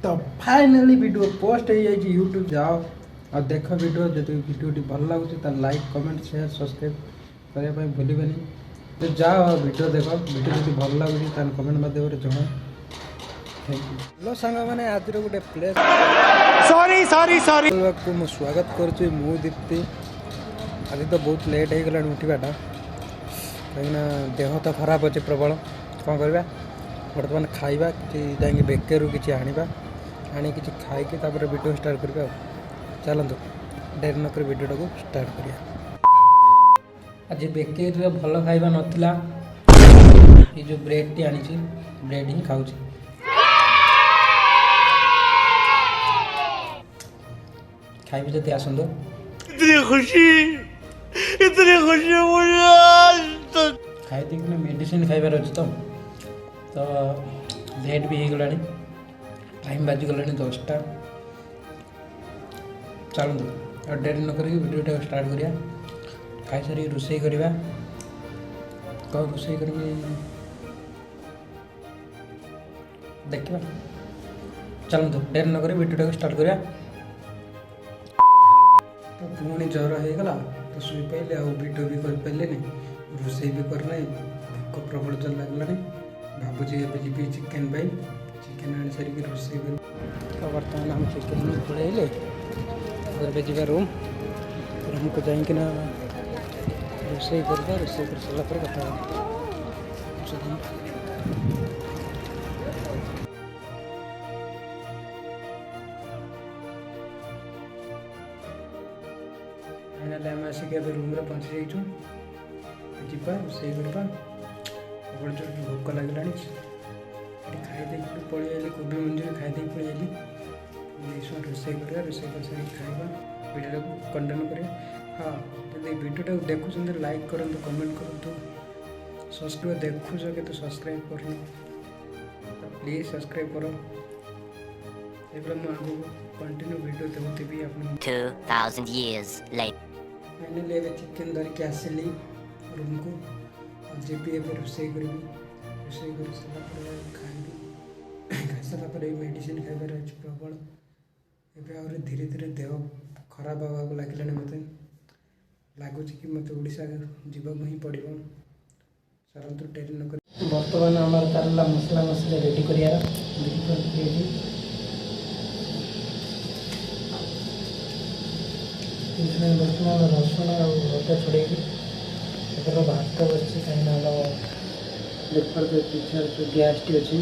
तो finally video post हो जाए यूट्यूब जाओ और देख वीडियो जो वीडियो भल लगुच तो लाइक कमेंट शेयर सब्सक्राइब करने भूलि तो जाओ वीडियो देख वीडियो जो भल लगुच कमेंट मध्यम जमा थैंक यू। हेलो सांग मैंने आज गोटे प्लेस सॉरी सॉरी सॉरी को स्वागत करुच्ची मु दीप्ति। आज तो बहुत लेट हो गला उठाटा कहीं देह तो खराब अच्छे प्रबल कौन करवा बर्तमान खाइबा कि जाए बेकरी किसी आनिबा आनी कि खाई वीडियो स्टार्ट करवा। चलतु डेरी नक वीडियो को स्टार्ट करिया। आज बेकरी भल खाइबा नाला ये जो ब्रेड टी आनी ब्रेड ही खाऊँ खाइबे जब आसतु। इतनी खुशी मुझे खाई दी मेडिसिन खाइबार अच्छे तो लेट भी हो गला टाइम बाजिगला 10टा। चलतु और डेरी न करी वीडियो स्टार्ट करिया। खाई सारी रोषे करवा कौन रोषे कर देखा। चलतु डेरी न करी वीडियो स्टार्ट करिया। तो पुणी ज्वर हो गला तो शुई पाइले वीडियो भी कर पारे रोषे भी करना भोक प्रबल जल लगलानी भावुची जी चिकेन पाई चिकेन आनी सारिक रोषे कर। तो बर्तमान हम चिकेन पलैले जी रूम रूम को जाइकिना रोषे करवा रोषे कर सारा कथा फाइनाली आम आसिक रूम पहुँची जाइचु जीवा रोषे करवा प्रबल जो भोक लगला खाई पलि कोबी मंजूरी खाई पलि रोषे कर रोषे कर सारी खाଇବା वीडियो को कंटिन्यू करें। हाँ जब वीडियो देखुं लाइक करूँ कमेंट करूँ सब्सक्राइब देखुच के सब्सक्राइब कर प्लीज सब्सक्राइब करो मुझे आगे कंटिन्यू वीडियो देखुथी आप 2000 years later फाइनली एवं चिकेन धरिकी आसिली रूम को जीपी रोषे करी रोषे कर सारा खाई सारा मेडिसिन खाइबार अच्छे प्रबल एवं आहरी धीरे धीरे देह खराब हाँ लगे मत लगुच कि मत ओडिशा जीवाक ही पड़ो। चलतु डेरी न कर बर्तमान आम चलला मसला मसला रेडी करार बर्तमान रसुण आदा छड़े भात बच्चे कहीं पीछे जो गैस टी अच्छी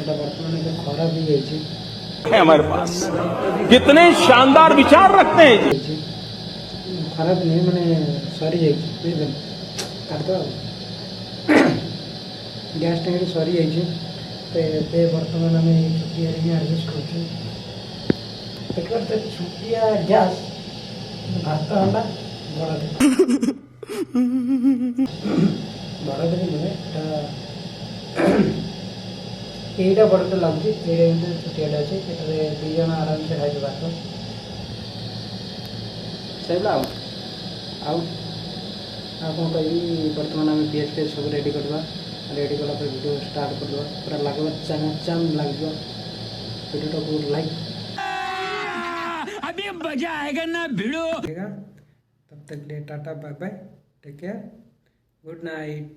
बर्तमान खराब हो जाए हमारे पास कितने शानदार विचार रखते हैं जी। खराब नहीं मैंने सरी जाइए गैस टैंक सरी जाइए बर्तमान आम छुटिया एडजस्ट कर छुटिया गैस भात हाँ बड़ा बड़ा यहीटा बड़े लगुच छुटिया अच्छे दीज आराम से खाई भात सैला कौन कही बर्तमान आम पीएच पेज सब रेडी करवा रेडी कला वीडियो स्टार्ट करवा पूरा लगे चाम लगे वीडियो को लाइक अभी मजा आएगा ना भिड़ो। तब तक लिए tata bye bye take care good night.